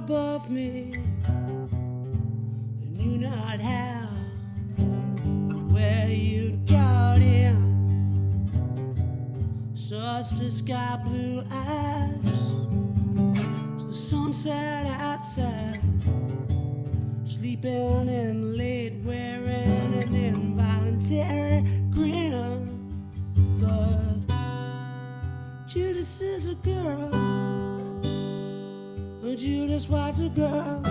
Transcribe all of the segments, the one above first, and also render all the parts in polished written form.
above me, and knew not how, where you'd got in. Such the sky blue eyes, the sunset outside, sleeping in late, wearing an involuntary grin. But Judas is a girl, Judas was a girl.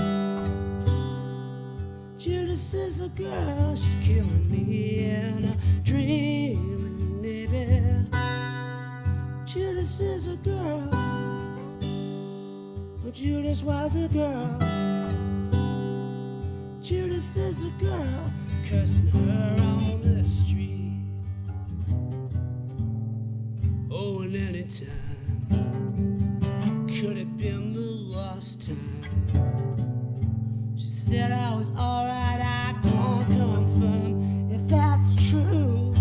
Judas is a girl, she's killing me in a dream, maybe. Judas is a girl, Judas was a girl. Judas is a girl, cursing her on the street. Oh, and any time could have been the last time. She said I was alright, I can't confirm if that's true.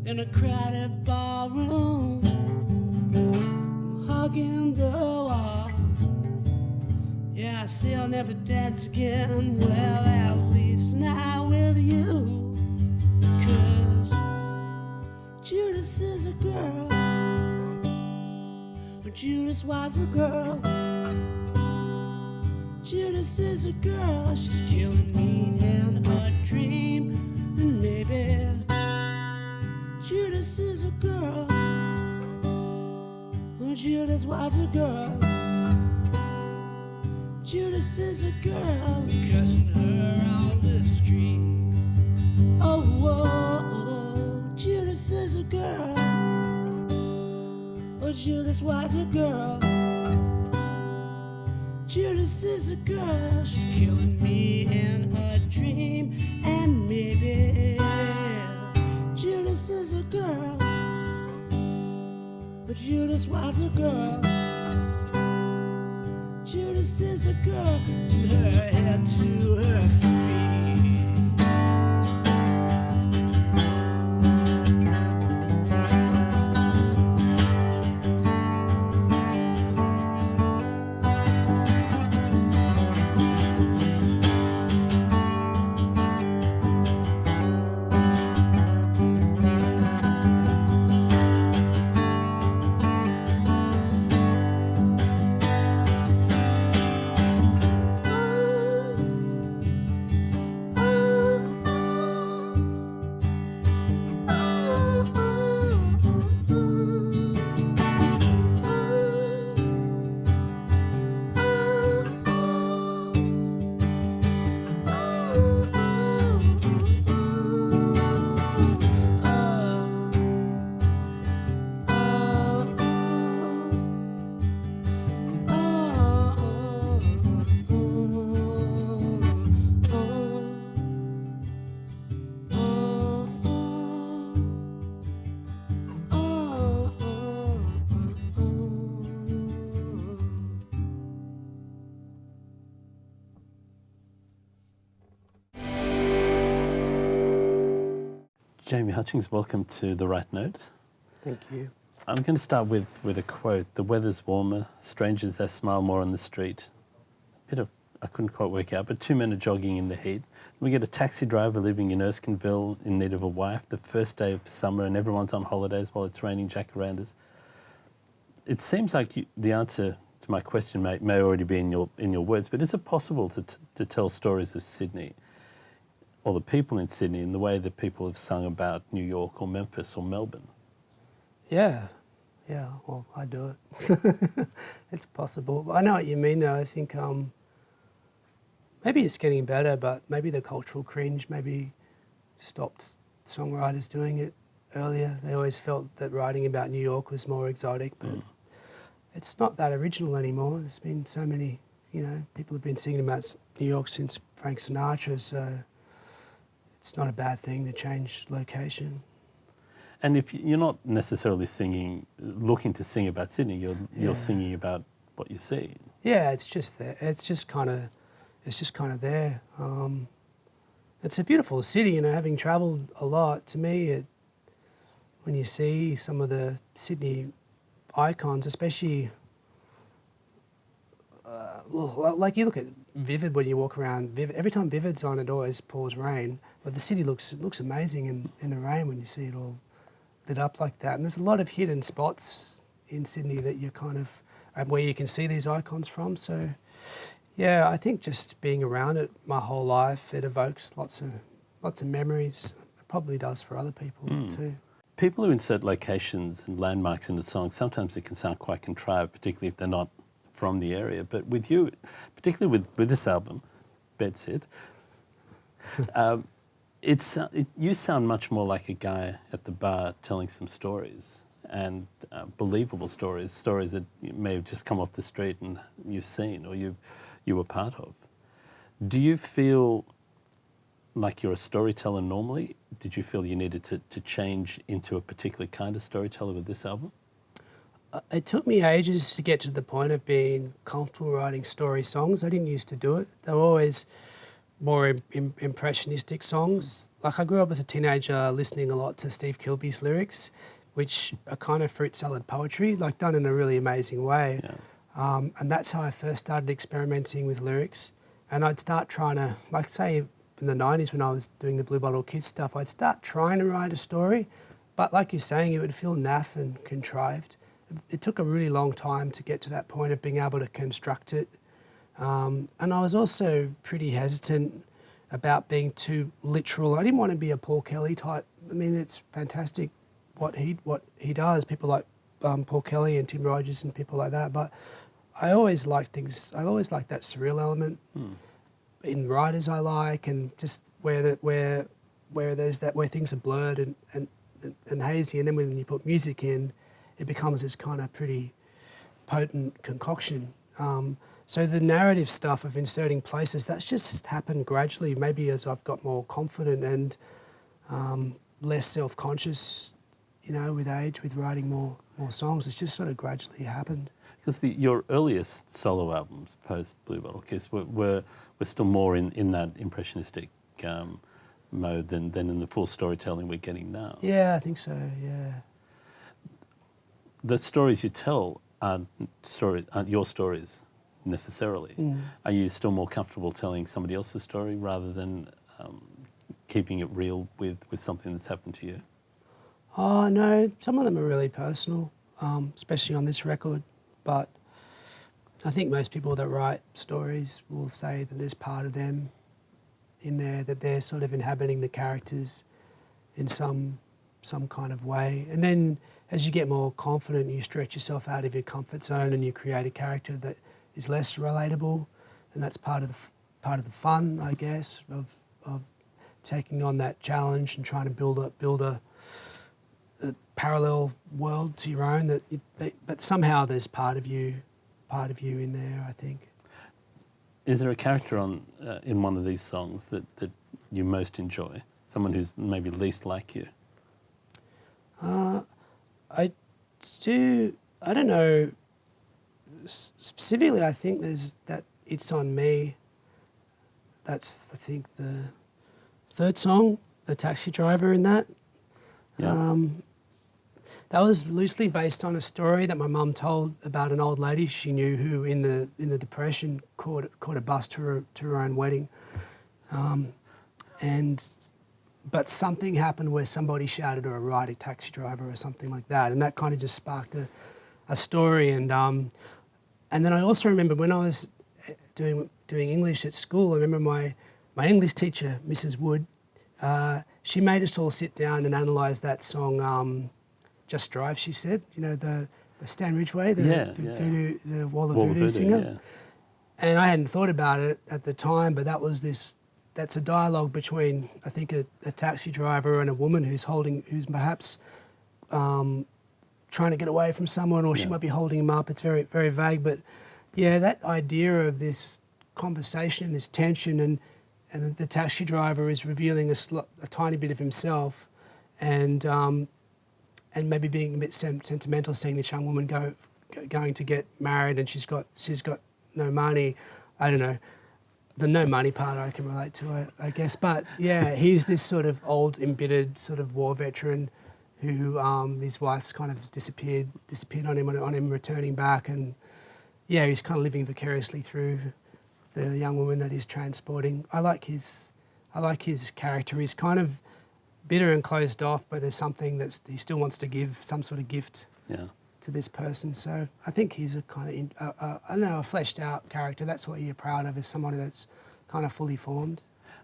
In a crowded ballroom, I'm hugging the wall. Yeah, I say I'll never dance again. Well, at least not with you. 'Cause Judas is a girl, but Judas was a girl. Judas is a girl, she's killing me in a dream. And maybe Judas is a girl, but Judas was a girl. Judas is a girl, cussing her on the street. Oh, whoa, oh, Judas is a girl, oh, Judas was a girl. Judas is a girl, she's killing me in a dream. And maybe Judas is a girl, but Judas was a girl. Judas is a girl, from her head to her feet. Jamie Hutchings, welcome to The Right Note. Thank you. I'm going to start with a quote. The weather's warmer, strangers they smile more on the street. I couldn't quite work out, but two men are jogging in the heat. We get a taxi driver living in Erskineville in need of a wife, the first day of summer and everyone's on holidays while it's raining jacarandas. It seems like the answer to my question may already be in your words, but is it possible to tell stories of Sydney or the people in Sydney in the way that people have sung about New York or Memphis or Melbourne? Yeah, well, I do it. It's possible. I know what you mean though. I think maybe it's getting better, but maybe the cultural cringe maybe stopped songwriters doing it earlier. They always felt that writing about New York was more exotic, but it's not that original anymore. There's been so many, people have been singing about New York since Frank Sinatra, so it's not a bad thing to change location. And if you're not necessarily looking to sing about Sydney, you're singing about what you see. Yeah, it's just there. It's just kind of there. It's a beautiful city, having travelled a lot. To me, when you see some of the Sydney icons, especially like you look at Vivid when you walk around Vivid. Every time Vivid's on, it always pours rain. But the city looks amazing in the rain when you see it all lit up like that. And there's a lot of hidden spots in Sydney that you kind of where you can see these icons from. So yeah, I think just being around it my whole life, it evokes lots of memories. It probably does for other people too. People who insert locations and landmarks into songs, sometimes it can sound quite contrived, particularly if they're not from the area. But with you, particularly with this album, Bedsit, you sound much more like a guy at the bar telling some stories, and believable stories that may have just come off the street and you've seen or you were part of. Do you feel like you're a storyteller normally? Did you feel you needed to change into a particular kind of storyteller with this album? It took me ages to get to the point of being comfortable writing story songs. I didn't used to do it. They were always more impressionistic songs. Like I grew up as a teenager listening a lot to Steve Kilby's lyrics, which are kind of fruit salad poetry, like done in a really amazing way. Yeah. And that's how I first started experimenting with lyrics. And I'd start trying to, like say in the 90s when I was doing the Blue Bottle Kids stuff, I'd start trying to write a story, but like you're saying, it would feel naff and contrived. It took a really long time to get to that point of being able to construct it. And I was also pretty hesitant about being too literal. I didn't want to be a Paul Kelly type. I mean, it's fantastic what he does, people like Paul Kelly and Tim Rogers and people like that, but I always liked that surreal element in writers I like, and just where things are blurred and hazy, and then when you put music in, it becomes this kind of pretty potent concoction. So the narrative stuff of inserting places, that's just happened gradually, maybe as I've got more confident and less self-conscious, with age, with writing more songs. It's just sort of gradually happened. Because your earliest solo albums, post Blue Bottle Kiss, were still more in that impressionistic mode than in the full storytelling we're getting now. Yeah, I think so, yeah. The stories you tell aren't your stories necessarily. Are you still more comfortable telling somebody else's story rather than keeping it real with something that's happened to you? Oh, no, some of them are really personal, especially on this record. But I think most people that write stories will say that there's part of them in there, that they're sort of inhabiting the characters in some kind of way. And then as you get more confident, you stretch yourself out of your comfort zone and you create a character that is less relatable, and that's part of the fun, I guess, of taking on that challenge and trying to build a parallel world to your own. But somehow there's part of you in there, I think. Is there a character in one of these songs that you most enjoy? Someone who's maybe least like you? I don't know. Specifically, I think there's that It's On Me. That's, I think, the third song, the taxi driver in that. Yeah. That was loosely based on a story that my mum told about an old lady she knew who, in the Depression, caught a bus to her own wedding, but something happened where somebody shouted her a ride, a taxi driver or something like that, and that kind of just sparked a story. And then I also remember when I was doing English at school, I remember my English teacher, Mrs. Wood, she made us all sit down and analyse that song, Just Drive, she said, the Stan Ridgway, the Wall of Voodoo singer. Yeah. And I hadn't thought about it at the time, but that's a dialogue between, I think, a taxi driver and a woman who's perhaps trying to get away from someone, or she might be holding him up. It's very, very vague, but yeah, that idea of this conversation, this tension, and the taxi driver is revealing a tiny bit of himself, and maybe being a bit sentimental, seeing this young woman going to get married, and she's got no money. I don't know. The no money part I can relate to, I guess. But yeah, he's this sort of old, embittered sort of war veteran who his wife's kind of disappeared on him returning back, and yeah, he's kind of living vicariously through the young woman that he's transporting. I like his character. He's kind of bitter and closed off, but there's something that he still wants to give, some sort of gift Yeah. to this person. So I think he's a kind of, I don't know, a fleshed out character. That's what you're proud of, is somebody that's kind of fully formed.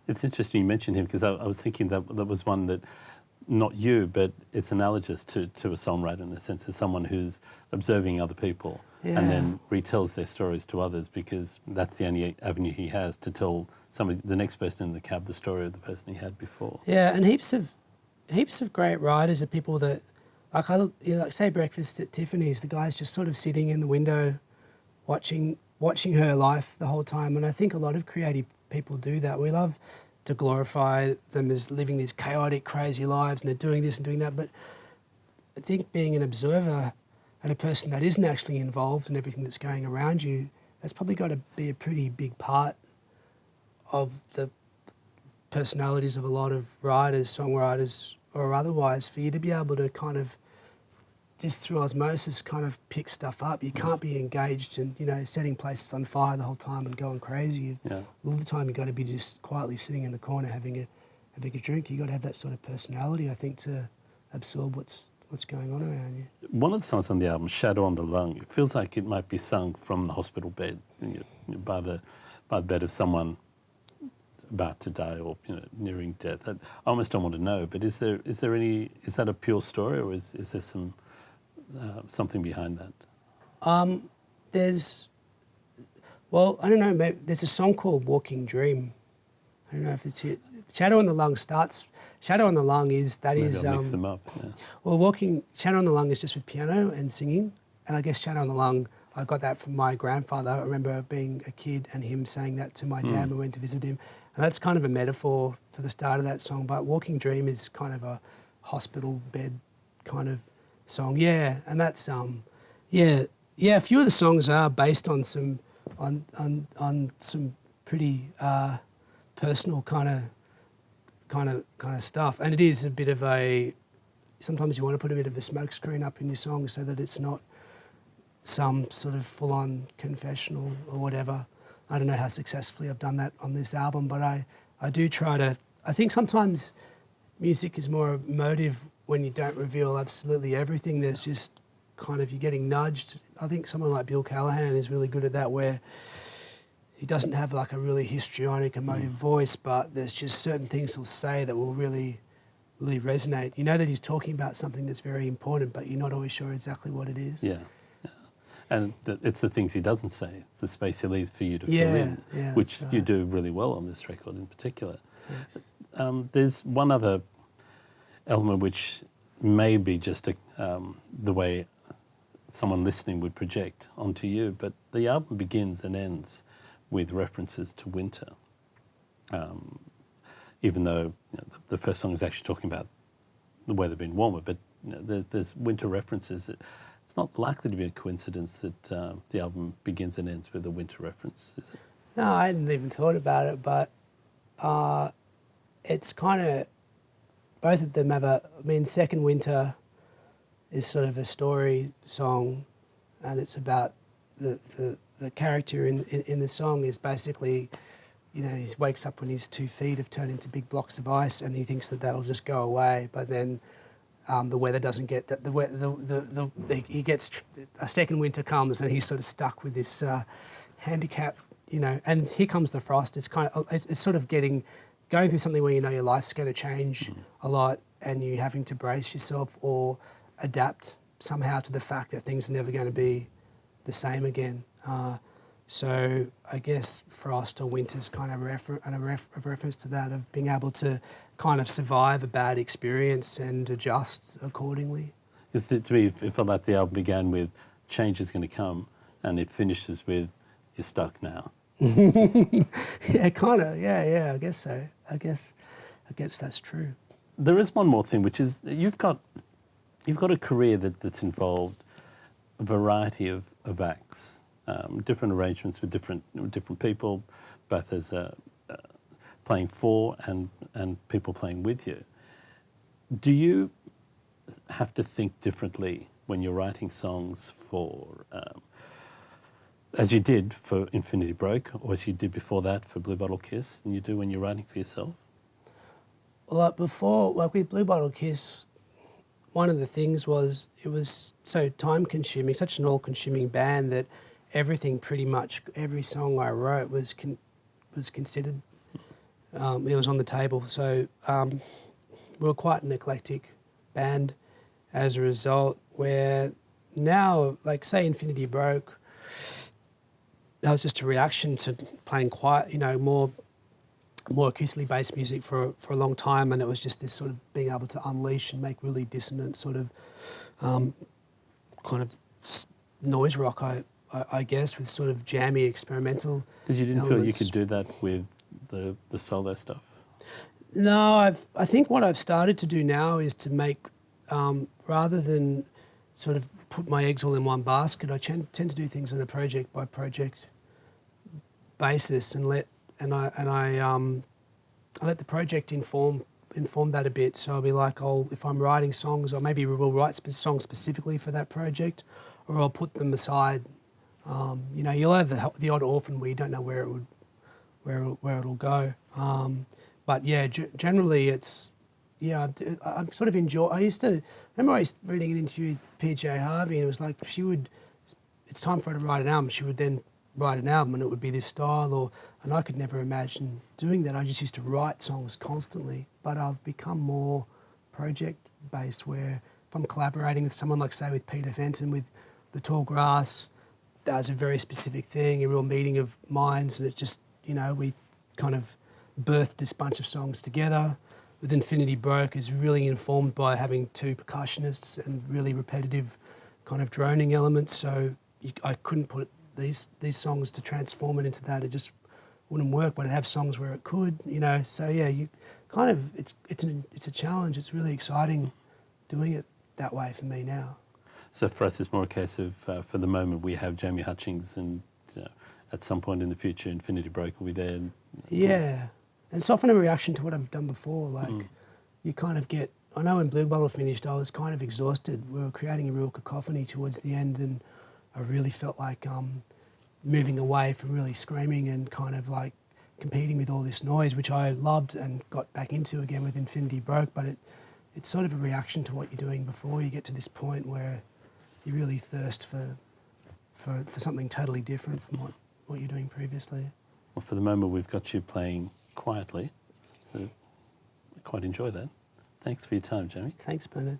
It's interesting you mentioned him, because I was thinking that was one that, not you, but it's analogous to a songwriter in the sense of someone who's observing other people and then retells their stories to others, because that's the only avenue he has to tell the next person in the cab, the story of the person he had before. Yeah, and heaps of great writers are people that, like I look, you know, like say Breakfast at Tiffany's, the guy's just sort of sitting in the window watching her life the whole time. And I think a lot of creative people do that. We love to glorify them as living these chaotic, crazy lives, and they're doing this and doing that. But I think being an observer and a person that isn't actually involved in everything that's going around you, that's probably got to be a pretty big part of the personalities of a lot of writers, songwriters, or otherwise, for you to be able to kind of just through osmosis kind of pick stuff up. You can't be engaged in, you know, setting places on fire the whole time and going crazy. Yeah. All the time you've got to be just quietly sitting in the corner having a drink. You've got to have that sort of personality, I think, to absorb what's going on around you. One of the songs on the album, Shadow on the Lung, it feels like it might be sung from the hospital bed, by the bed of someone about to die or nearing death. I almost don't want to know, but is that a pure story, or is there something behind that? I don't know, maybe there's a song called Walking Dream. I don't know if it's it. Shadow on the Lung starts. Shadow on the Lung is Maybe I'll mix them up. Yeah. Well, Shadow on the Lung is just with piano and singing, and I guess Shadow on the Lung, I got that from my grandfather. I remember being a kid and him saying that to my dad when we went to visit him, and that's kind of a metaphor for the start of that song. But Walking Dream is kind of a hospital bed kind of song, yeah, and that's a few of the songs are based on some pretty personal kind of stuff, and it is a bit of a, sometimes you want to put a bit of a smoke screen up in your song so that it's not some sort of full-on confessional or whatever. I don't know how successfully I've done that on this album, but I do try to, I think sometimes music is more emotive when you don't reveal absolutely everything. There's just kind of, you're getting nudged. I think someone like Bill Callahan is really good at that, where he doesn't have like a really histrionic, emotive voice, but there's just certain things he'll say that will really, really resonate. You know that he's talking about something that's very important, but you're not always sure exactly what it is. Yeah. And it's the things he doesn't say, it's the space he leaves for you to fill in, which you do really well on this record in particular. Yes. There's one other element which may be just the way someone listening would project onto you, but the album begins and ends with references to winter. Even though the first song is actually talking about the weather being warmer, but there's winter references. It's not likely to be a coincidence that the album begins and ends with a winter reference, is it? No, I hadn't even thought about it, but it's kind of, both of them have Second Winter is sort of a story song, and it's about the character in the song is basically, he wakes up when his 2 feet have turned into big blocks of ice, and he thinks that that'll just go away, but then the weather doesn't get that. He gets a second winter comes, and he's sort of stuck with this handicap, And here comes the frost. It's kind of it's sort of going through something where your life's going to change a lot, and you're having to brace yourself or adapt somehow to the fact that things are never going to be the same again. So I guess frost or winter's kind of a reference to that, of being able to kind of survive a bad experience and adjust accordingly. Because to me, it felt like the album began with change is going to come, and it finishes with you're stuck now. Yeah, kind of. Yeah. I guess so. I guess that's true. There is one more thing, which is you've got a career that's involved a variety of acts. Different arrangements with different people, both as playing for and people playing with you. Do you have to think differently when you're writing songs for as you did for Infinity Broke, or as you did before that for Blue Bottle Kiss, and you do when you're writing for yourself? Well, like before, like with Blue Bottle Kiss, one of the things was it was so time-consuming, such an all-consuming band that everything, pretty much every song I wrote was considered. It was on the table. So we were quite an eclectic band as a result. Where now, like say Infinity Broke, that was just a reaction to playing quiet, more acoustically based music for a long time, and it was just this sort of being able to unleash and make really dissonant sort of kind of noise rock, I guess, with sort of jammy experimental. Because you didn't elements. feel you could do that with the solo stuff? No, I think what I've started to do now is to make, rather than sort of put my eggs all in one basket, I tend to do things on a project by project basis and let the project inform that a bit. So I'll be like, if I'm writing songs, or maybe we'll write songs specifically for that project, or I'll put them aside. You'll have the odd orphan where you don't know where it'll go. But yeah, generally it's, I sort of enjoy. I remember reading an interview with PJ Harvey, and it was like it's time for her to write an album. She would then write an album, and it would be this style, and I could never imagine doing that. I just used to write songs constantly, but I've become more project-based, where if I'm collaborating with someone, like say with Peter Fenton with The Tall Grass, that was a very specific thing, a real meeting of minds, and it just, we kind of birthed this bunch of songs together. With Infinity Broke is really informed by having two percussionists and really repetitive kind of droning elements, so I couldn't put these songs to transform it into that. It just wouldn't work, but I'd have songs where it could, So yeah, you kind of, it's a challenge. It's really exciting doing it that way for me now. So for us, it's more a case of, for the moment, we have Jamie Hutchings, and at some point in the future, Infinity Broke will be there. Yeah, and it's often a reaction to what I've done before. Like, you kind of get, I know when Blue Bottle finished, I was kind of exhausted. We were creating a real cacophony towards the end, and I really felt like moving away from really screaming and kind of like competing with all this noise, which I loved and got back into again with Infinity Broke, but it's sort of a reaction to what you're doing before you get to this point where you really thirst for something totally different from what you're doing previously. Well, for the moment, we've got you playing quietly, so I quite enjoy that. Thanks for your time, Jamie. Thanks, Bernard.